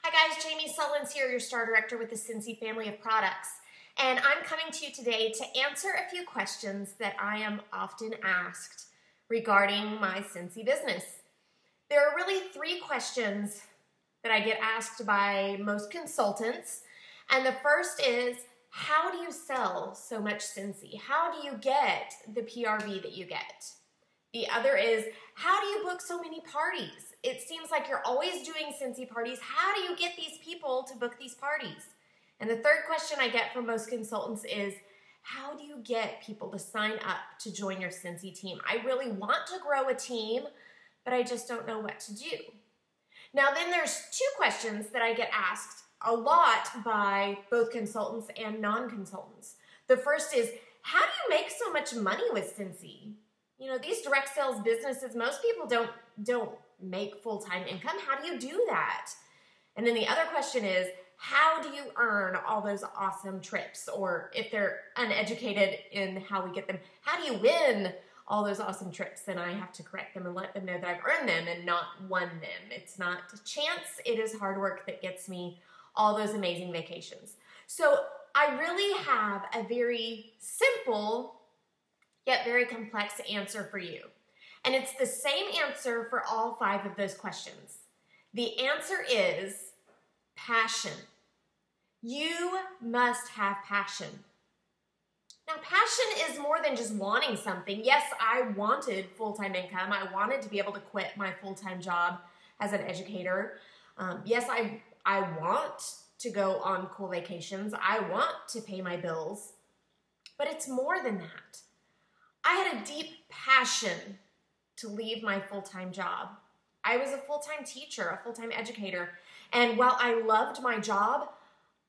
Hi guys, Jami here, your Star Director with the Scentsy family of products. And I'm coming to you today to answer a few questions that I am often asked regarding my Scentsy business. There are really three questions that I get asked by most consultants. And the first is, how do you sell so much Scentsy? How do you get the PRV that you get? The other is, how do you book so many parties? It seems like you're always doing Scentsy parties. How do you get these people to book these parties? And the third question I get from most consultants is, how do you get people to sign up to join your Scentsy team? I really want to grow a team, but I just don't know what to do. Now then there's two questions that I get asked a lot by both consultants and non-consultants. The first is, how do you make so much money with Scentsy? You know, these direct sales businesses, most people don't make full-time income. How do you do that? And then the other question is, how do you earn all those awesome trips? Or if they're uneducated in how we get them, how do you win all those awesome trips? And I have to correct them and let them know that I've earned them and not won them. It's not a chance, it is hard work that gets me all those amazing vacations. So I really have a very simple yet very complex answer for you. And it's the same answer for all five of those questions. The answer is passion. You must have passion. Now, passion is more than just wanting something. Yes, I wanted full-time income. I wanted to be able to quit my full-time job as an educator. Yes, I want to go on cool vacations. I want to pay my bills. But it's more than that. I had a deep passion to leave my full-time job. I was a full-time teacher, a full-time educator, and while I loved my job,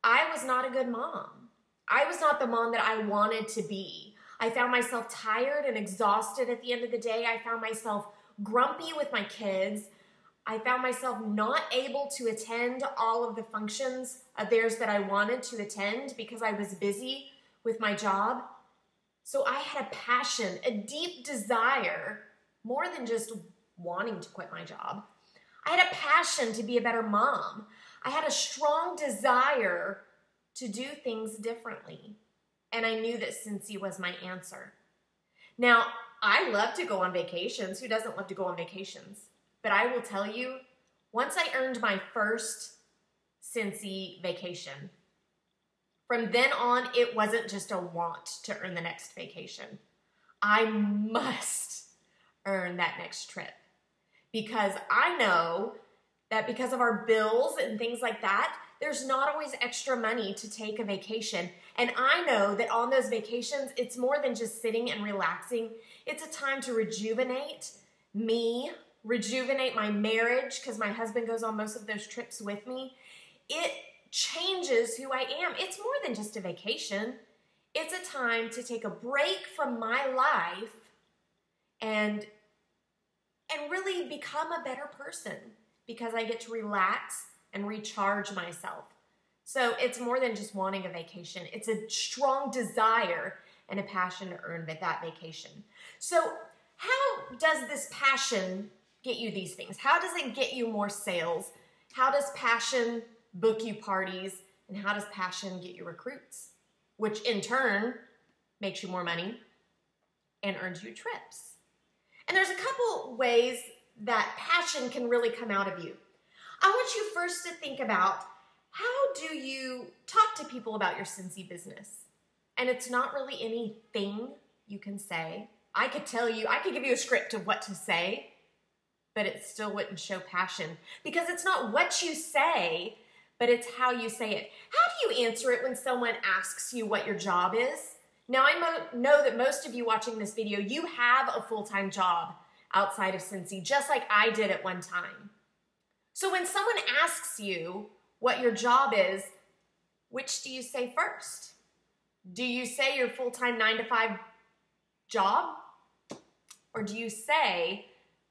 I was not a good mom. I was not the mom that I wanted to be. I found myself tired and exhausted at the end of the day. I found myself grumpy with my kids. I found myself not able to attend all of the functions of theirs that I wanted to attend because I was busy with my job. So I had a passion, a deep desire, more than just wanting to quit my job. I had a passion to be a better mom. I had a strong desire to do things differently. And I knew that Scentsy was my answer. Now, I love to go on vacations. Who doesn't love to go on vacations? But I will tell you, once I earned my first Scentsy vacation, from then on, it wasn't just a want to earn the next vacation. I must earn that next trip because I know that because of our bills and things like that, there's not always extra money to take a vacation. And I know that on those vacations, it's more than just sitting and relaxing. It's a time to rejuvenate me, rejuvenate my marriage because my husband goes on most of those trips with me. It changes who I am. It's more than just a vacation. It's a time to take a break from my life and really become a better person because I get to relax and recharge myself. So it's more than just wanting a vacation. It's a strong desire and a passion to earn that vacation. So how does this passion get you these things? How does it get you more sales? How does passion book you parties, and how does passion get you recruits, which in turn makes you more money and earns you trips? And there's a couple ways that passion can really come out of you. I want you first to think about, how do you talk to people about your Scentsy business? And it's not really anything you can say. I could tell you, I could give you a script of what to say, but it still wouldn't show passion because it's not what you say, but it's how you say it. How do you answer it when someone asks you what your job is? Now, I know that most of you watching this video, you have a full-time job outside of Scentsy, just like I did at one time. So when someone asks you what your job is, which do you say first? Do you say your full-time 9-to-5 job? Or do you say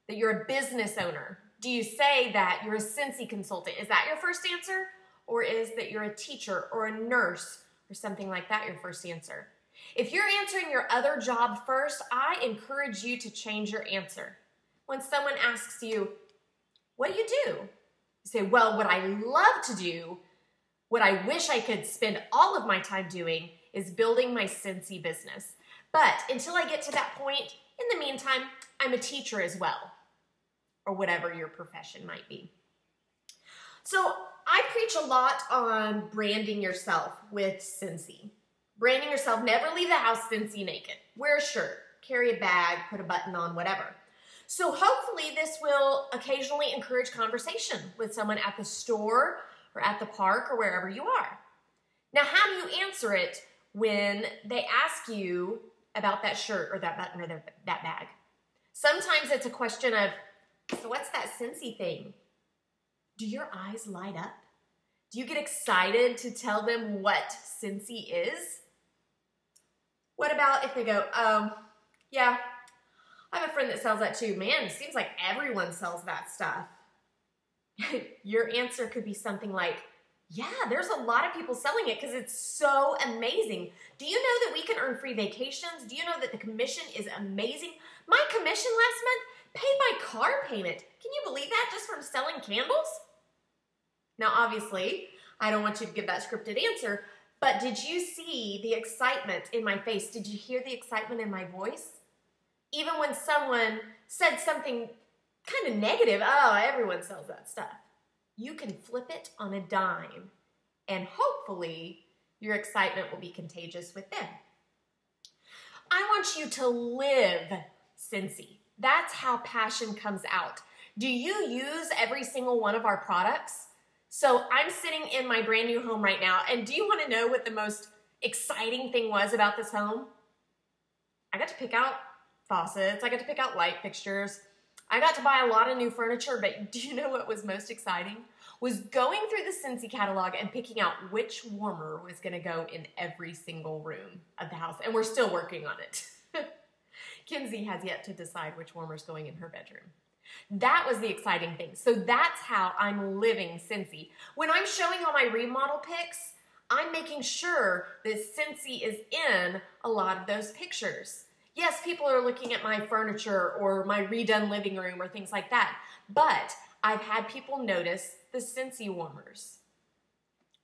that you're a business owner? Do you say that you're a Scentsy consultant? Is that your first answer? Or is that you're a teacher or a nurse or something like that your first answer? If you're answering your other job first, I encourage you to change your answer. When someone asks you, what do you do? You say, well, what I love to do, what I wish I could spend all of my time doing is building my Scentsy business. But until I get to that point, in the meantime, I'm a teacher as well, or whatever your profession might be. So I preach a lot on branding yourself with Scentsy. Branding yourself, never leave the house Scentsy naked. Wear a shirt, carry a bag, put a button on, whatever. So hopefully this will occasionally encourage conversation with someone at the store or at the park or wherever you are. Now, how do you answer it when they ask you about that shirt or that button or that bag? Sometimes it's a question of, so what's that Scentsy thing? Do your eyes light up? Do you get excited to tell them what Scentsy is? What about if they go, yeah, I have a friend that sells that too. Man, it seems like everyone sells that stuff. Your answer could be something like, yeah, there's a lot of people selling it because it's so amazing. Do you know that we can earn free vacations? Do you know that the commission is amazing? My commission last month paid my car payment. Can you believe that, just from selling candles? Now, obviously, I don't want you to give that scripted answer, but did you see the excitement in my face? Did you hear the excitement in my voice? Even when someone said something kind of negative, oh, everyone sells that stuff. You can flip it on a dime, and hopefully your excitement will be contagious with them. I want you to live Scentsy. That's how passion comes out. Do you use every single one of our products? So I'm sitting in my brand new home right now, and do you want to know what the most exciting thing was about this home? I got to pick out faucets. I got to pick out light fixtures. I got to buy a lot of new furniture, but do you know what was most exciting? Was going through the Scentsy catalog and picking out which warmer was going to go in every single room of the house, and we're still working on it. Kinsey has yet to decide which warmer's going in her bedroom. That was the exciting thing. So that's how I'm living Scentsy. When I'm showing all my remodel pics, I'm making sure that Scentsy is in a lot of those pictures. Yes, people are looking at my furniture or my redone living room or things like that, but I've had people notice the Scentsy warmers.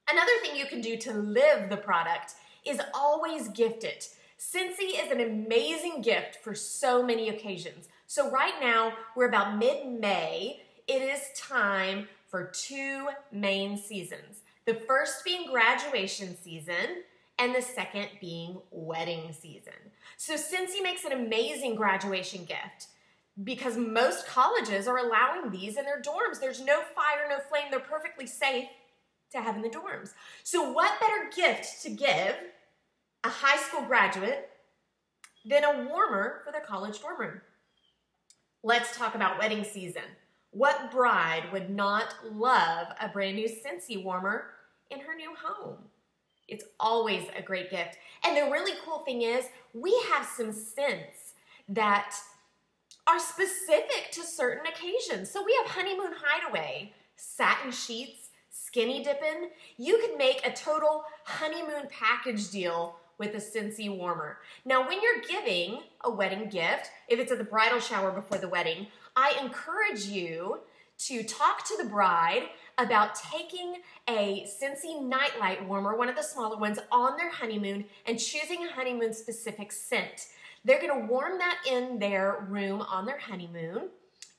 Another thing you can do to live the product is always gift it. Scentsy is an amazing gift for so many occasions. So right now, we're about mid-May. It is time for 2 main seasons. The first being graduation season, and the second being wedding season. So Scentsy makes an amazing graduation gift because most colleges are allowing these in their dorms. There's no fire, no flame. They're perfectly safe to have in the dorms. So what better gift to give a high school graduate than a warmer for their college dorm room? Let's talk about wedding season. What bride would not love a brand new Scentsy warmer in her new home? It's always a great gift. And the really cool thing is we have some scents that are specific to certain occasions. So we have Honeymoon Hideaway, Satin Sheets, Skinny Dippin'. You can make a total honeymoon package deal with a Scentsy warmer. Now, when you're giving a wedding gift, if it's at the bridal shower before the wedding, I encourage you to talk to the bride about taking a Scentsy nightlight warmer, one of the smaller ones, on their honeymoon and choosing a honeymoon specific scent. They're gonna warm that in their room on their honeymoon,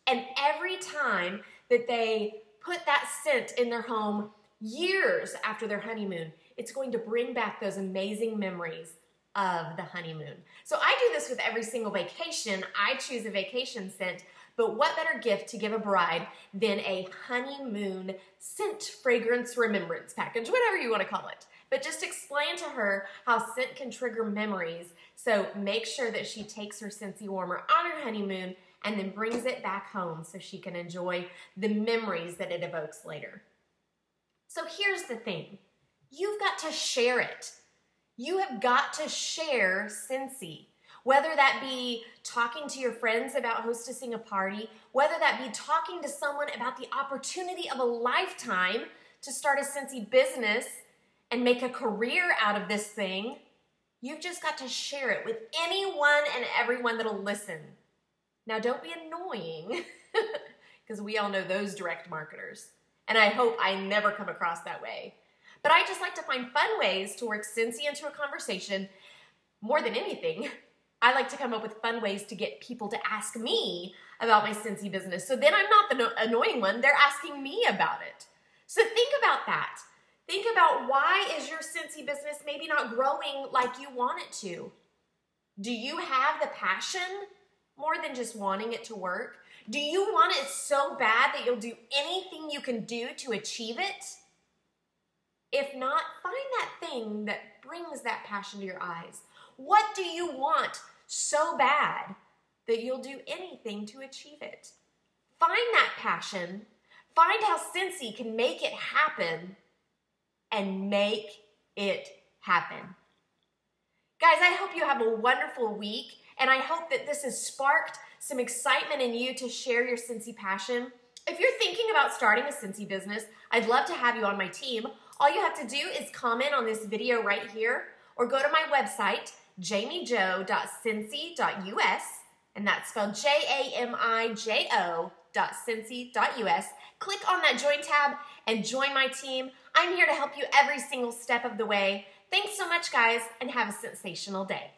and every time that they put that scent in their home years after their honeymoon, it's going to bring back those amazing memories of the honeymoon. So I do this with every single vacation. I choose a vacation scent, but what better gift to give a bride than a honeymoon scent fragrance remembrance package, whatever you want to call it. But just explain to her how scent can trigger memories. So make sure that she takes her Scentsy warmer on her honeymoon and then brings it back home so she can enjoy the memories that it evokes later. So here's the thing. You've got to share it. You have got to share Scentsy. Whether that be talking to your friends about hostessing a party, whether that be talking to someone about the opportunity of a lifetime to start a Scentsy business and make a career out of this thing, you've just got to share it with anyone and everyone that'll listen. Now, don't be annoying, because we all know those direct marketers. and I hope I never come across that way. But I just like to find fun ways to work Scentsy into a conversation. More than anything, I like to come up with fun ways to get people to ask me about my Scentsy business. So then I'm not the annoying one, they're asking me about it. So think about that. Think about, why is your Scentsy business maybe not growing like you want it to? Do you have the passion more than just wanting it to work? Do you want it so bad that you'll do anything you can do to achieve it? If not, find that thing that brings that passion to your eyes. What do you want so bad that you'll do anything to achieve it? Find that passion. Find how Scentsy can make it happen, and make it happen. Guys, I hope you have a wonderful week, and I hope that this has sparked some excitement in you to share your Scentsy passion. If you're thinking about starting a Scentsy business, I'd love to have you on my team. All you have to do is comment on this video right here, or go to my website, jamijo.scentsy.us, and that's spelled JAMIJO.scentsy.us. Click on that join tab and join my team. I'm here to help you every single step of the way. Thanks so much, guys, and have a sensational day.